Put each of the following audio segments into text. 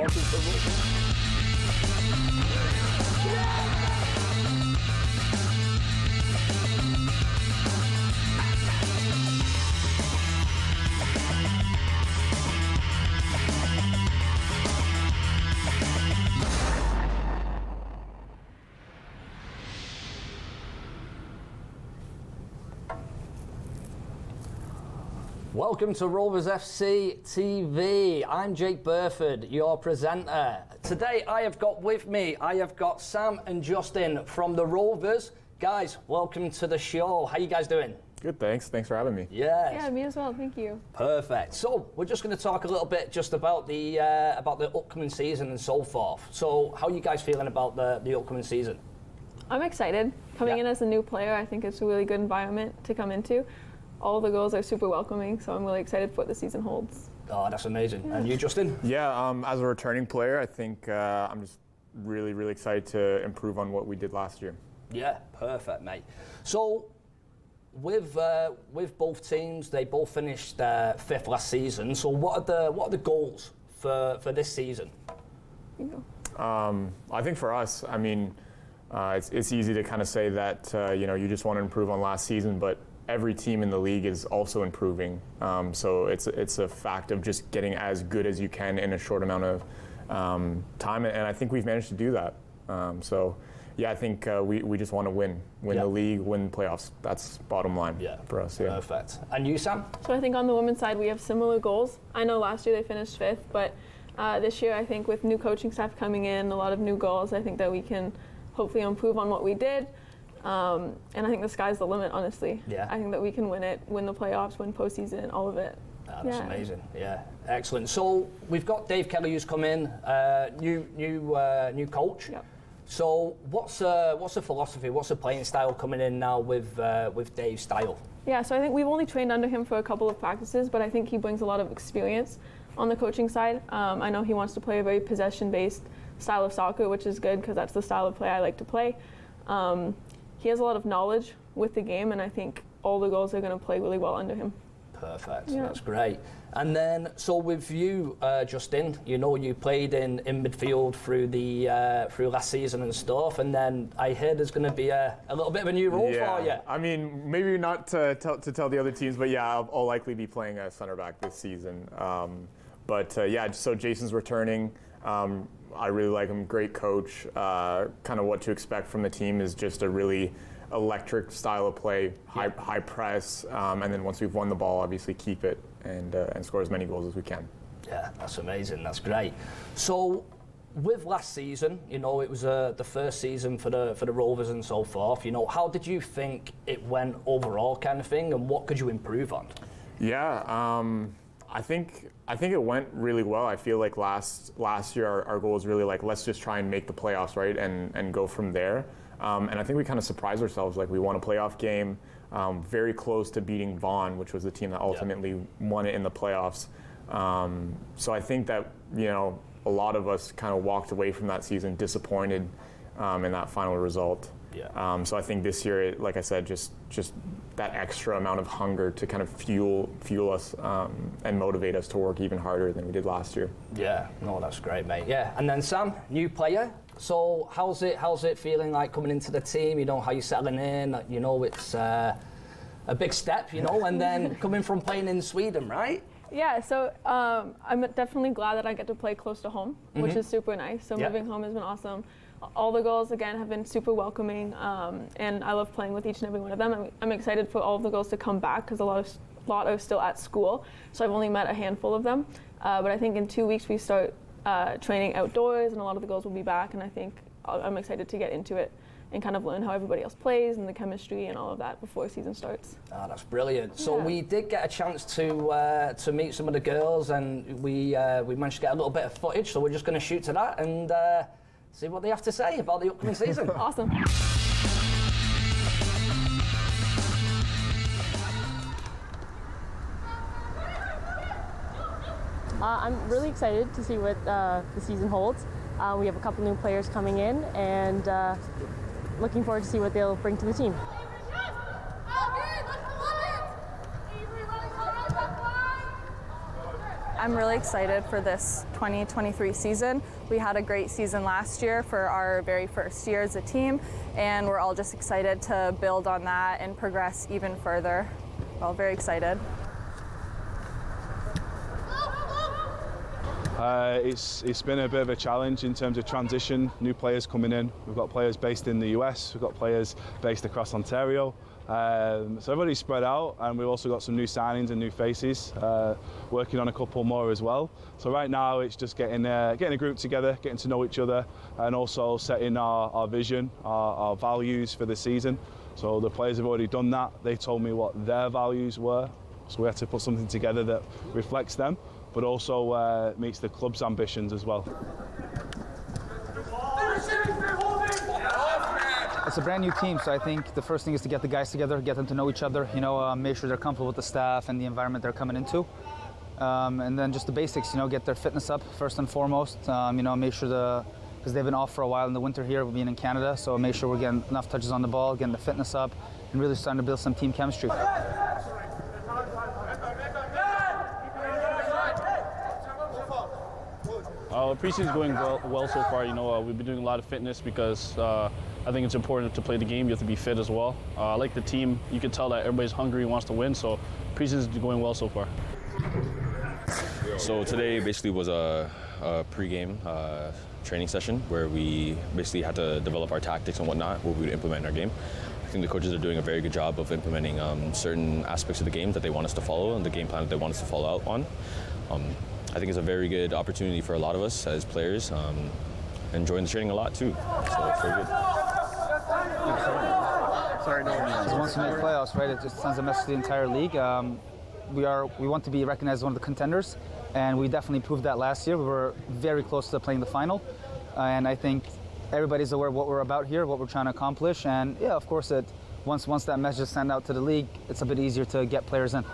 welcome to Rovers. Welcome to Rovers FC TV. I'm Jake Burford, your presenter. Today I have got Sam and Justin from the Rovers. Guys, welcome to the show. How you guys doing? Good, thanks. Thanks for having me. Yes. Yeah, me as well. Thank you. Perfect. So we're just going to talk a little bit just about the upcoming season and so forth. So how are you guys feeling about the upcoming season? I'm excited. Coming in as a new player, I think it's a really good environment to come into. All the girls are super welcoming, so I'm really excited for what the season holds. Oh, that's amazing. Yeah. And you, Justin? Yeah, as a returning player, I think I'm just really, really excited to improve on what we did last year. Yeah, perfect, mate. So, with both teams, they both finished fifth last season. So, what are the goals for this season? I think for us, I mean, it's easy to kind of say that you just want to improve on last season, but every team in the league is also improving. So it's a fact of just getting as good as you can in a short amount of time, and I think we've managed to do that. I think we just want to win the league, win playoffs. That's bottom line for us. Yeah. Perfect. And you, Sam? So I think on the women's side we have similar goals. I know last year they finished fifth, but this year I think with new coaching staff coming in, a lot of new goals, I think that we can hopefully improve on what we did. And I think the sky's the limit, honestly. Yeah. I think that we can win the playoffs, win postseason, all of it. That's amazing. Yeah, excellent. So we've got Dave Kelly who's come in, new coach. Yep. So what's the philosophy? What's the playing style coming in now with Dave's style? Yeah, so I think we've only trained under him for a couple of practices, but I think he brings a lot of experience on the coaching side. I know he wants to play a very possession-based style of soccer, which is good because that's the style of play I like to play. He has a lot of knowledge with the game, and I think all the girls are going to play really well under him. Perfect. Yeah. That's great. And then, so with you, Justin, you played in midfield through last season and stuff, and then I heard there's going to be a little bit of a new role for you. I mean, maybe not to tell the other teams, but yeah, I'll likely be playing a center back this season. So Jason's returning. I really like him, great coach. Kind of what to expect from the team is just a really electric style of play, high press, and then once we've won the ball, obviously keep it and score as many goals as we can. Yeah, that's amazing. That's great. So, with last season, it was the first season for the Rovers and so forth. How did you think it went overall, kind of thing, and what could you improve on? Yeah. I think it went really well. I feel like last year our goal was really like, let's just try and make the playoffs, right, and go from there. And I think we kind of surprised ourselves. Like, we won a playoff game, very close to beating Vaughan, which was the team that ultimately won it in the playoffs. So I think that a lot of us kind of walked away from that season disappointed in that final result. Yeah. So I think this year, like I said, just that extra amount of hunger to kind of fuel us and motivate us to work even harder than we did last year. Yeah, no, that's great, mate. Yeah, and then Sam, new player. So how's it feeling like coming into the team? How you're settling in? It's a big step, and then coming from playing in Sweden, right? Yeah, so I'm definitely glad that I get to play close to home, which is super nice. So moving home has been awesome. All the girls, again, have been super welcoming, and I love playing with each and every one of them. I'm excited for all of the girls to come back because a lot are still at school, so I've only met a handful of them. But I think in 2 weeks we start training outdoors, and a lot of the girls will be back, and I think I'm excited to get into it and kind of learn how everybody else plays and the chemistry and all of that before season starts. Oh, that's brilliant. So we did get a chance to meet some of the girls, and we managed to get a little bit of footage, so we're just going to shoot to that and see what they have to say about the upcoming season. Awesome. I'm really excited to see what the season holds. We have a couple new players coming in, and looking forward to see what they'll bring to the team. I'm really excited for this 2023 season. We had a great season last year for our very first year as a team, and we're all just excited to build on that and progress even further. Well, very excited. It's been a bit of a challenge in terms of transition, new players coming in. We've got players based in the US, we've got players based across Ontario. So everybody's spread out, and we've also got some new signings and new faces, working on a couple more as well. So right now it's just getting a group together, getting to know each other, and also setting our vision, our values for the season. So the players have already done that. They told me what their values were, so we had to put something together that reflects them, but also meets the club's ambitions as well. It's a brand new team, so I think the first thing is to get the guys together, get them to know each other, make sure they're comfortable with the staff and the environment they're coming into. And then just the basics, get their fitness up first and foremost. Make sure because they've been off for a while in the winter here, being in Canada, so make sure we're getting enough touches on the ball, getting the fitness up, and really starting to build some team chemistry. Preseason's going well so far. We've been doing a lot of fitness because I think it's important to play the game. You have to be fit as well. I like the team. You can tell that everybody's hungry and wants to win, so preseason's going well so far. So today basically was a pre-game training session where we basically had to develop our tactics and whatnot, what we would implement in our game. I think the coaches are doing a very good job of implementing certain aspects of the game that they want us to follow and the game plan that they want us to follow out on. I think it's a very good opportunity for a lot of us as players, enjoying the training a lot too. So it's very good. Once you make playoffs, right, it just sends a message to the entire league. We want to be recognized as one of the contenders, and we definitely proved that last year. We were very close to playing the final, and I think everybody's aware of what we're about here, what we're trying to accomplish, and yeah, of course, once that message is sent out to the league, it's a bit easier to get players in.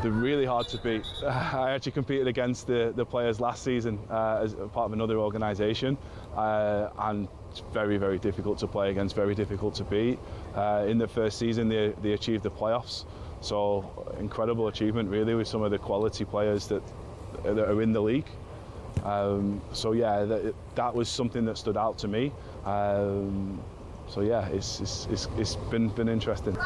They're really hard to beat. I actually competed against the players last season as part of another organisation, and it's very, very difficult to play against, very difficult to beat. In the first season, they achieved the playoffs, so incredible achievement really with some of the quality players that are in the league. So yeah, that was something that stood out to me. So yeah, it's been interesting.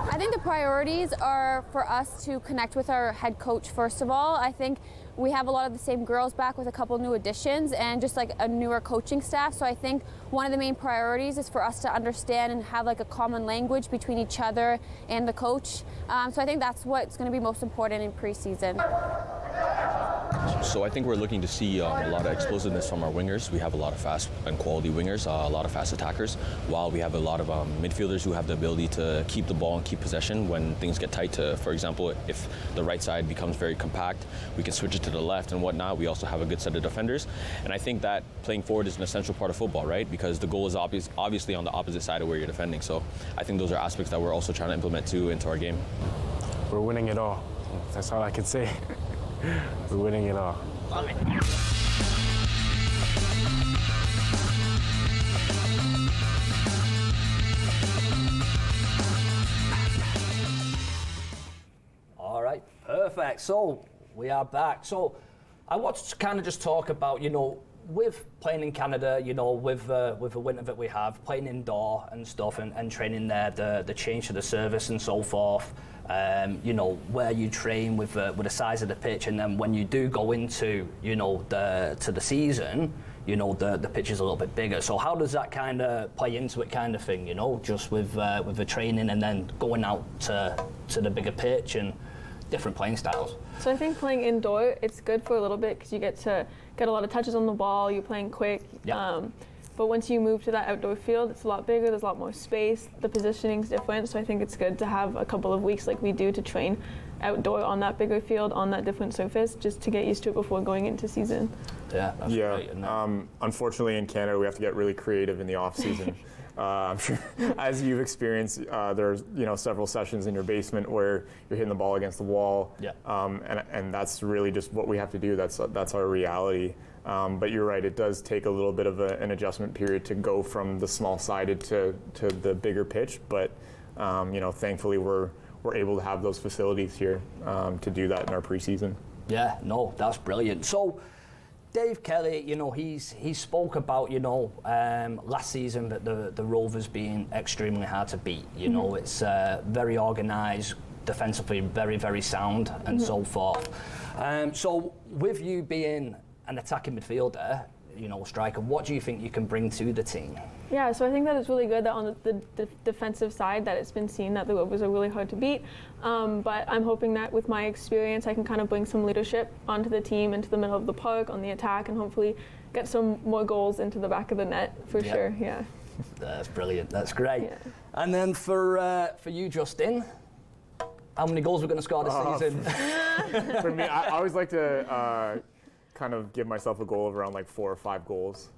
I think the priorities are for us to connect with our head coach first of all. I think we have a lot of the same girls back with a couple new additions and just like a newer coaching staff. So I think one of the main priorities is for us to understand and have like a common language between each other and the coach. So I think that's what's going to be most important in preseason. So I think we're looking to see a lot of explosiveness from our wingers. We have a lot of fast and quality wingers, a lot of fast attackers, while we have a lot of midfielders who have the ability to keep the ball and keep possession when things get tight. For example, if the right side becomes very compact, we can switch it to the left and whatnot. We also have a good set of defenders. And I think that playing forward is an essential part of football, right? Because the goal is obviously on the opposite side of where you're defending. So I think those are aspects that we're also trying to implement too into our game. We're winning it all. That's all I can say. We're winning it all. Love it. All right, perfect. So we are back. So I want to kind of just talk about, with playing in Canada, with the winter that we have, playing indoor and stuff, and training there, the change to the service and so forth. Where you train with the size of the pitch, and then when you do go into the season, the pitch is a little bit bigger. So how does that kind of play into it, kind of thing? Just with the training and then going out to the bigger pitch and different playing styles. So I think playing indoor, it's good for a little bit because you get to get a lot of touches on the ball. You're playing quick. Yeah. But once you move to that outdoor field, it's a lot bigger, there's a lot more space, the positioning's different, so I think it's good to have a couple of weeks like we do to train outdoor on that bigger field, on that different surface, just to get used to it before going into season. Yeah, that's great. Unfortunately in Canada, we have to get really creative in the off season. I'm sure, as you've experienced, there's several sessions in your basement where you're hitting the ball against the wall. Yeah. And that's really just what we have to do. That's our reality. But you're right, it does take a little bit of an adjustment period to go from the small-sided to the bigger pitch. But Thankfully we're able to have those facilities here to do that in our preseason. Yeah, no, that's brilliant. So, Dave Kelly, he spoke about, last season that the Rovers being extremely hard to beat. It's very organised, defensively very, very sound, and so forth. So, with you being an attacking midfielder, striker, what do you think you can bring to the team? Yeah, so I think that it's really good that on the defensive side that it's been seen that the Rovers are really hard to beat. But I'm hoping that with my experience, I can kind of bring some leadership onto the team, into the middle of the park, on the attack, and hopefully get some more goals into the back of the net for sure. Yeah. That's brilliant. That's great. Yeah. And then for you, Justin, how many goals we're going to score this season? For me, I always like to kind of give myself a goal of around like 4 or 5 goals.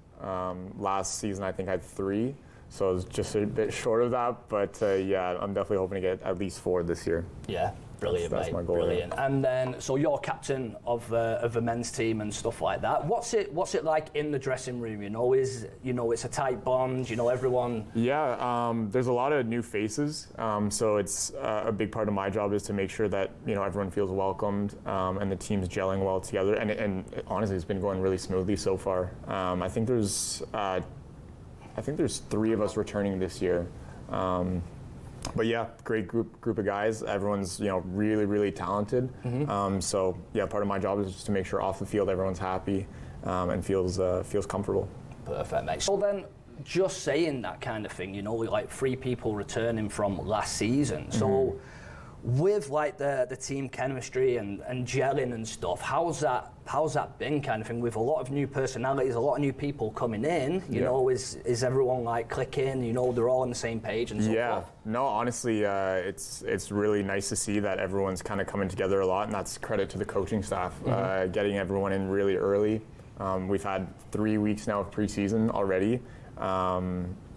Last season, I think I had 3, so I was just a bit short of that. But yeah, I'm definitely hoping to get at least 4 this year. Yeah, brilliant, that's mate. my goal. Brilliant. Yeah. And then, so you're captain of the men's team and stuff like that. What's it like in the dressing room? It's a tight bond. Everyone. Yeah, there's a lot of new faces. So it's a big part of my job is to make sure that everyone feels welcomed and the team's gelling well together. And honestly, it's been going really smoothly so far. I think there's 3 of us returning this year. But yeah, great group of guys. Everyone's really, really talented. So yeah, part of my job is just to make sure off the field everyone's happy and feels comfortable. Perfect, mate. So then, just saying that kind of thing, like 3 people returning from last season. So with like the team chemistry and gelling and stuff, how's that been kind of thing with a lot of new personalities, a lot of new people coming in? Is everyone like clicking? They're all on the same page and so forth. No, honestly, it's really nice to see that everyone's kind of coming together a lot, and that's credit to the coaching staff, getting everyone in really early. We've had 3 weeks now of preseason already,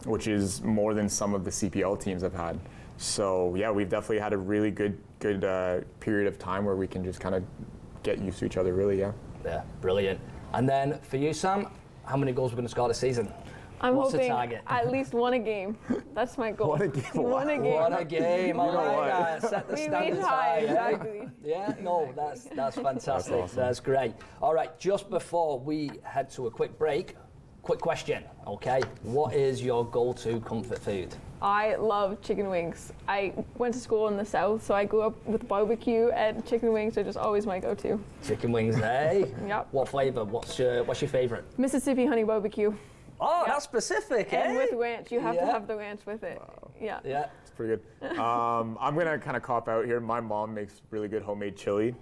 which is more than some of the CPL teams have had. So yeah, we've definitely had a really good period of time where we can just kind of get used to each other, really. Yeah, brilliant. And then for you, Sam, how many goals we're going to score this season? What's the hoping target? at least 1 a game. That's my goal. 1 a game. One a game. 1 a game. All right, set the We standards reach high. high, exactly. Yeah, no, that's fantastic. That's awesome. That's great. All right, just before we head to a quick break, quick question, okay? What is your go-to comfort food? I love chicken wings. I went to school in the South, so I grew up with barbecue, and chicken wings are just always my go-to. Chicken wings, eh? Yep. What flavour? What's your favourite? Mississippi honey barbecue. Oh, Yep. that's specific, And eh? with ranch. You have to have the ranch with it. Wow. Yeah. Yeah. It's pretty good. I'm gonna kind of cop out here. My mom makes really good homemade chili,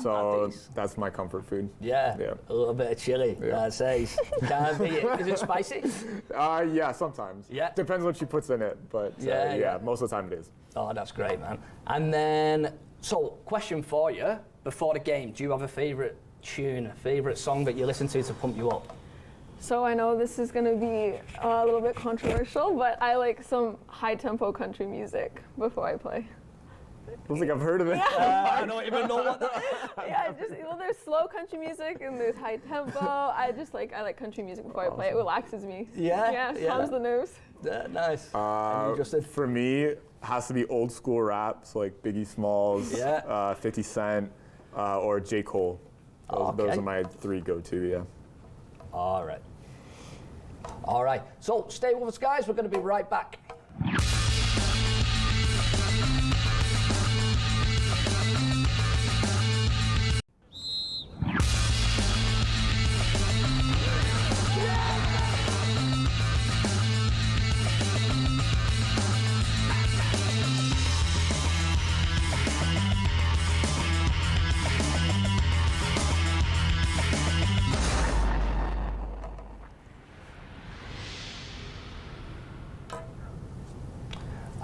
so that's my comfort food. Yeah. A little bit of chili. Yeah. That says. Can't beat it. Is it spicy? Yeah, sometimes. Yeah. Depends what she puts in it, but Yeah. most of the time it is. Oh, that's great, man. And then, so question for you: before the game, do you have a favourite tune, a favourite song that you listen to pump you up? So I know this is going to be a little bit controversial, but I like some high-tempo country music before I play. I don't think I've heard of it. I don't even know what that is. Yeah, there's slow country music and there's high-tempo. I like country music before I play. It relaxes me. Yeah? Calms the nerves. Nice. For me, it has to be old school rap, so like Biggie Smalls, 50 Cent, or J. Cole. Those are my 3 go-to, yeah. All right. So stay with us, guys. We're going to be right back.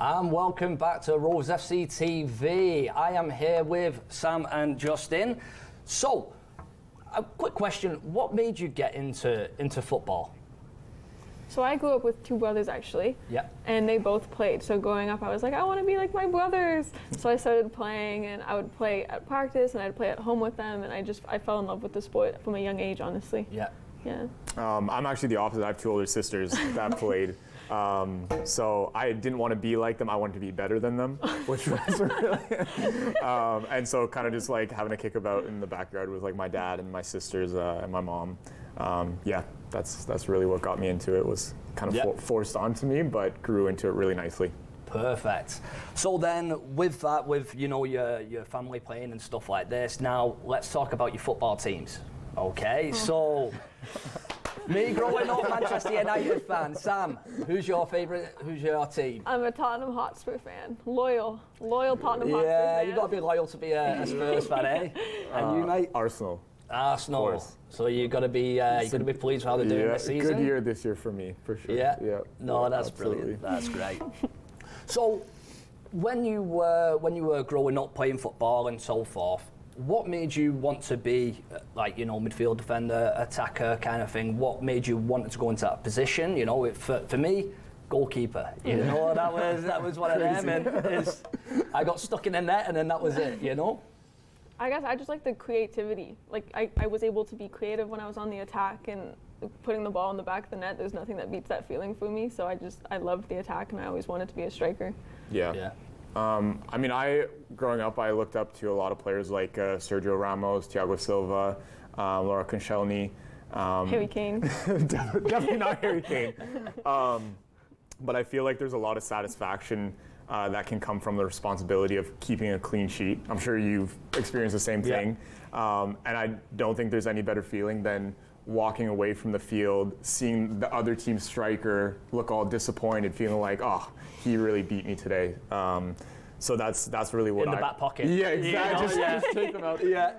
And welcome back to Rovers FC TV. I am here with Sam and Justin. So, a quick question: what made you get into football? So I grew up with 2 brothers actually. Yeah. And they both played. So growing up, I was like, I want to be like my brothers. So I started playing, and I would play at practice, and I'd play at home with them, and I fell in love with the sport from a young age, honestly. Yeah. Yeah. I'm actually the opposite. I have 2 older sisters that played. So I didn't want to be like them. I wanted to be better than them, which was really, and so kind of just like having a kickabout in the backyard with like my dad and my sisters and my mom. Yeah, that's really what got me into it. Was kind of forced onto me, but grew into it really nicely. Perfect. So then with that, with your family playing and stuff like this, now let's talk about your football teams. Okay, so me growing up Manchester United fan, Sam, who's your team? I'm a Tottenham Hotspur fan. Loyal Tottenham Hotspur fan. Yeah, you've got to be loyal to be a Spurs fan, eh? And you, mate? Arsenal. So you've got to be pleased with how they're doing this season. Good year this year for me, for sure. Yeah. No, that's absolutely brilliant. That's great. So when you were growing up playing football and so forth, what made you want to be midfield defender, attacker kind of thing? What made you want to go into that position? For me, goalkeeper. That was one of them, and I got stuck in the net, and then that was it. I guess I just like the creativity. Like I was able to be creative when I was on the attack and putting the ball in the back of the net. There's nothing that beats that feeling for me. So I loved the attack, and I always wanted to be a striker. Yeah. I mean, growing up, I looked up to a lot of players like Sergio Ramos, Thiago Silva, Laura Koscielny. Harry Kane. Definitely not Harry Kane. But I feel like there's a lot of satisfaction that can come from the responsibility of keeping a clean sheet. I'm sure you've experienced the same thing. And I don't think there's any better feeling than walking away from the field, seeing the other team's striker look all disappointed, feeling like, oh, he really beat me today. So that's really what in the back pocket. Yeah, exactly. Just take them out. Yeah.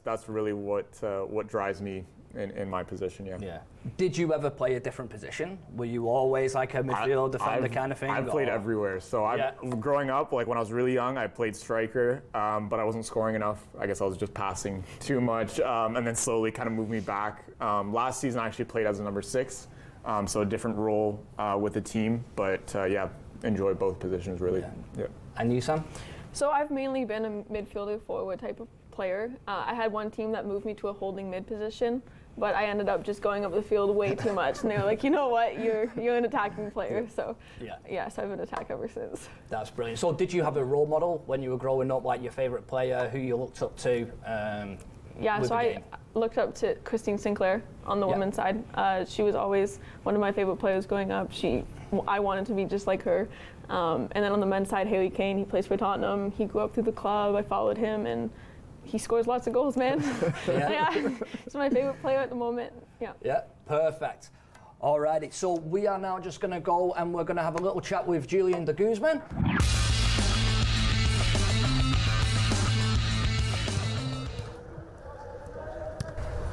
That's really what drives me in my position. Yeah. Did you ever play a different position? Were you always like a midfield defender kind of thing? I've played everywhere. So growing up, like when I was really young, I played striker, but I wasn't scoring enough. I guess I was just passing too much, and then slowly kind of moved me back. Last season, I actually played as a number 6, so a different role with the team. But enjoy both positions really. Yeah. And you, Sam? So I've mainly been a midfielder forward type of player. I had one team that moved me to a holding mid position, but I ended up just going up the field way too much, and they were like, you know what, you're an attacking player. So so I've been attack ever since. That's brilliant. So did you have a role model when you were growing up, like your favourite player, who you looked up to? So I looked up to Christine Sinclair on the women's side. She was always one of my favorite players growing up. I wanted to be just like her. And then on the men's side, Harry Kane, he plays for Tottenham. He grew up through the club. I followed him, and he scores lots of goals, man. He's my favorite player at the moment. Yeah, perfect. Alrighty, so we are now just going to go and we're going to have a little chat with Julian de Guzman.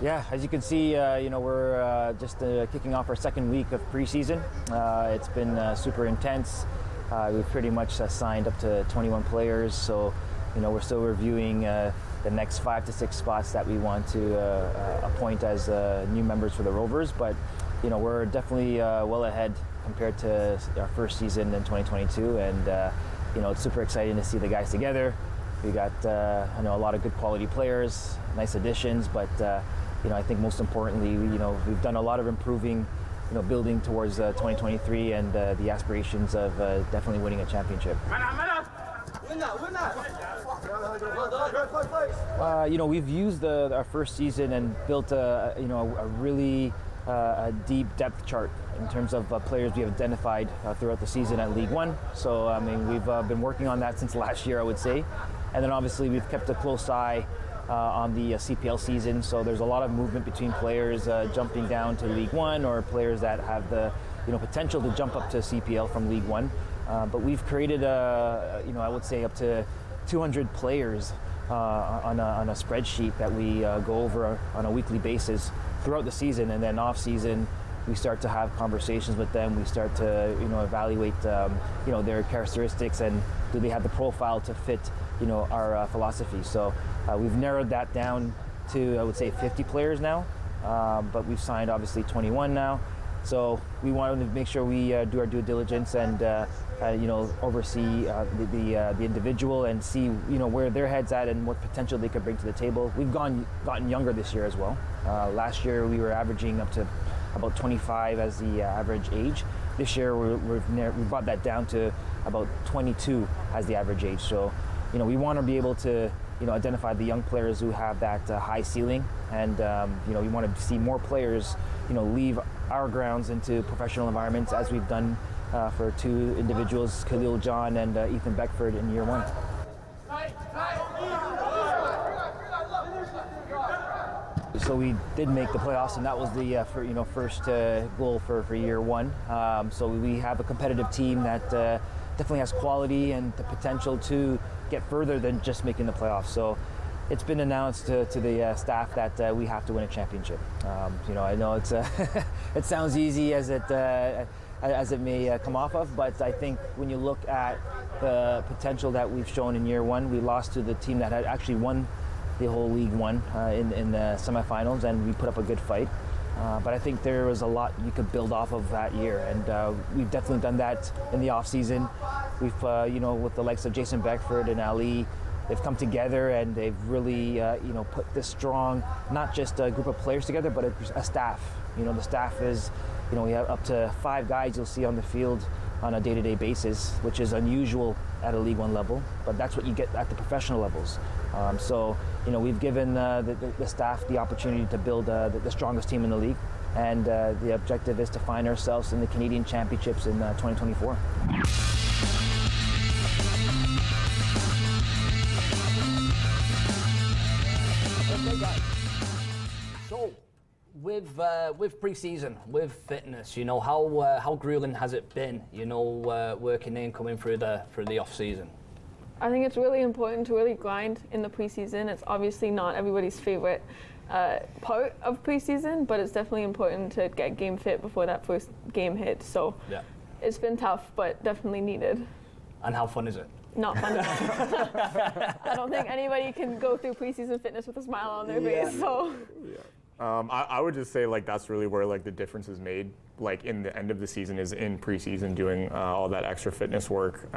Yeah, as you can see, we're just kicking off our second week of preseason. It's been super intense. We've pretty much signed up to 21 players, so we're still reviewing the next 5 to 6 spots that we want to appoint as new members for the Rovers. But we're definitely well ahead compared to our first season in 2022, and it's super exciting to see the guys together. We got a lot of good quality players, nice additions, but I think most importantly, we've done a lot of improving, building towards 2023 and the aspirations of definitely winning a championship. We've used our first season and built a really deep depth chart in terms of players we have identified throughout the season at League One. So we've been working on that since last year, I would say, and then obviously we've kept a close eye on the CPL season. So there's a lot of movement between players jumping down to League One or players that have the potential to jump up to CPL from League One. But we've created I would say up to 200 players on a spreadsheet that we go over on a weekly basis throughout the season, and then off season we start to have conversations with them. We start to evaluate their characteristics and do they have the profile to fit our philosophy. So we've narrowed that down to, I would say, 50 players now, but we've signed obviously 21 now. So we wanted to make sure we do our due diligence and oversee the individual and see where their head's at and what potential they could bring to the table. We've gotten younger this year as well. Last year we were averaging up to about 25 as the average age. This year we brought that down to about 22 as the average age. So, we want to be able to identify the young players who have that high ceiling, and we want to see more players leave our grounds into professional environments, as we've done for two individuals, Khalil John and Ethan Beckford, in year one. So we did make the playoffs, and that was the first goal for year one. So we have a competitive team that definitely has quality and the potential to get further than just making the playoffs. So it's been announced to the staff that we have to win a championship. I know it's it sounds easy as it may come off of, but I think when you look at the potential that we've shown in year one, we lost to the team that had actually won the whole League One in the semifinals, and we put up a good fight. But I think there was a lot you could build off of that year, and we've definitely done that in the off season. We've, with the likes of Jason Beckford and Ali, they've come together and they've really, put this strong, not just a group of players together, but a staff. The staff is, we have up to 5 guys you'll see on the field on a day-to-day basis, which is unusual at a League One level, but that's what you get at the professional levels. So we've given the staff the opportunity to build the strongest team in the league, and the objective is to find ourselves in the Canadian Championships in 2024. Okay, guys. So, with pre-season, with fitness, how grueling has it been? Working in, coming through the off season. I think it's really important to really grind in the preseason. It's obviously not everybody's favorite part of preseason, but it's definitely important to get game fit before that first game hits. So it's been tough, but definitely needed. And how fun is it? Not fun at all. I don't think anybody can go through preseason fitness with a smile on their face. So. I would just say that's really where the difference is made. In the end of the season is in preseason doing all that extra fitness work.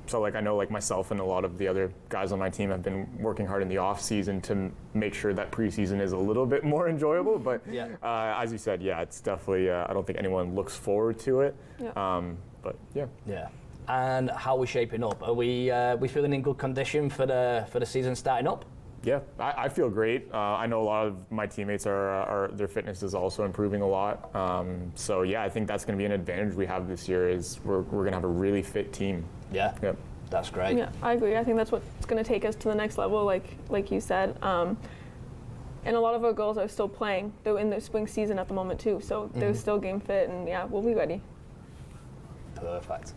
So I know myself and a lot of the other guys on my team have been working hard in the off season to make sure that preseason is a little bit more enjoyable. But as you said, it's definitely I don't think anyone looks forward to it. But yeah. Yeah. And how are we shaping up? Are we feeling in good condition for the season starting up? Yeah, I feel great. I know a lot of my teammates their fitness is also improving a lot. So yeah, I think that's going to be an advantage we have this year is we're going to have a really fit team. Yeah. Yep. That's great. Yeah, I agree. I think that's what's going to take us to the next level, like you said. And a lot of our girls are still playing. They're in their spring season at the moment too, so they're still game fit, and we'll be ready. Perfect.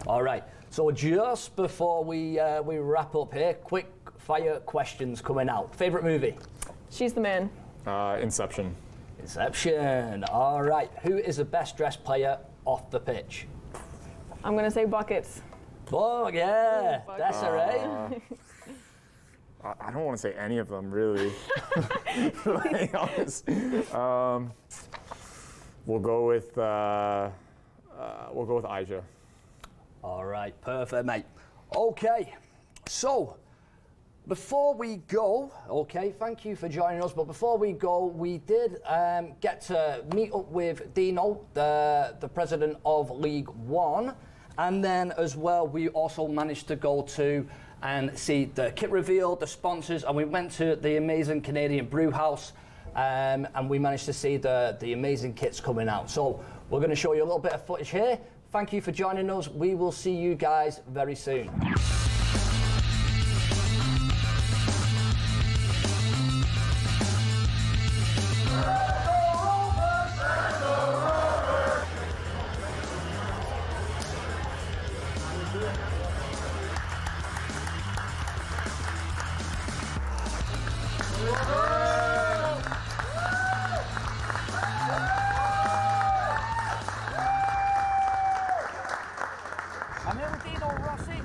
All right. So just before we wrap up here, quick fire questions coming out. Favorite movie? She's the Man. Inception. Inception. All right. Who is the best dressed player off the pitch? I'm gonna say Buckets. Oh yeah, Desiree. I don't want to say any of them really. To be honest. We'll go with Aisha. All right, perfect, mate. Okay, so before we go, thank you for joining us, but before we go, we did get to meet up with Dino, the president of League One, and then as well, we also managed to go to and see the kit reveal, the sponsors, and we went to the amazing Canadian brew house, and we managed to see the amazing kits coming out. So we're going to show you a little bit of footage here. Thank you for joining us. We will see you guys very soon.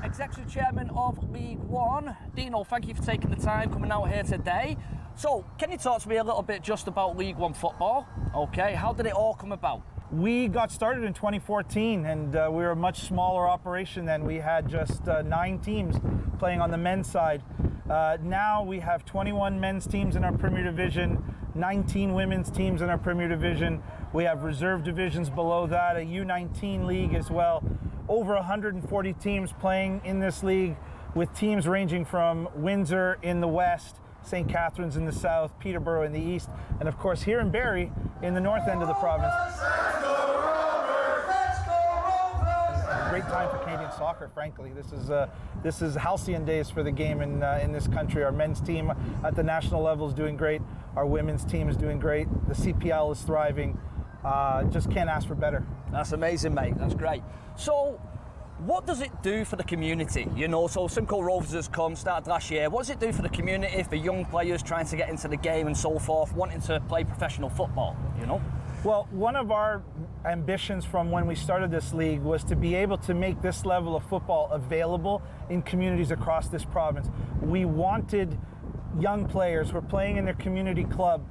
Executive Chairman of League One. Dino, thank you for taking the time coming out here today. So, can you talk to me a little bit just about League One football? Okay, how did it all come about? We got started in 2014 and we were a much smaller operation then. We had just 9 teams playing on the men's side. Now we have 21 men's teams in our Premier Division, 19 women's teams in our Premier Division. We have reserve divisions below that, a U19 league as well. Over 140 teams playing in this league, with teams ranging from Windsor in the west, St. Catharines in the south, Peterborough in the east, and of course here in Barrie in the north end of the province. Great time for Canadian soccer, frankly. This is halcyon days for the game in this country. Our men's team at the national level is doing great. Our women's team is doing great. The CPL is thriving. Just can't ask for better. That's amazing, mate. That's great. So, what does it do for the community? You know, so Simcoe Rovers has come, started last year. What does it do for the community, for young players trying to get into the game and so forth, wanting to play professional football, you know? Well, one of our ambitions from when we started this league was to be able to make this level of football available in communities across this province. We wanted young players who are playing in their community club,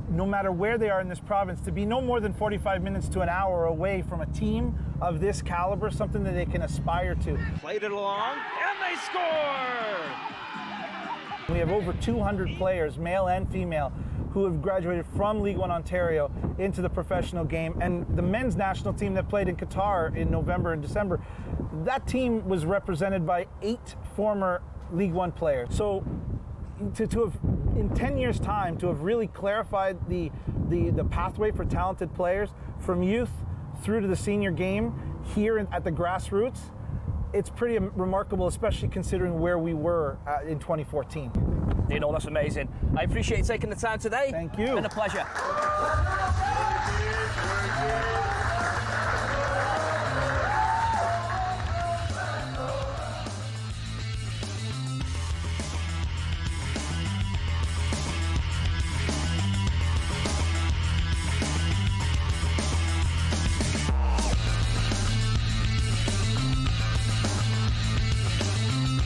no matter where they are in this province, to be no more than 45 minutes to an hour away from a team of this caliber, something that they can aspire to. Played it along, and they score! We have over 200 players, male and female, who have graduated from League One Ontario into the professional game. And the men's national team that played in Qatar in November and December, that team was represented by 8 former League One players. So to have, in 10 years' time, to have really clarified the pathway for talented players from youth through to the senior game here at the grassroots, it's pretty remarkable, especially considering where we were in 2014. You know, that's amazing. I appreciate you taking the time today. Thank you. It's been a pleasure.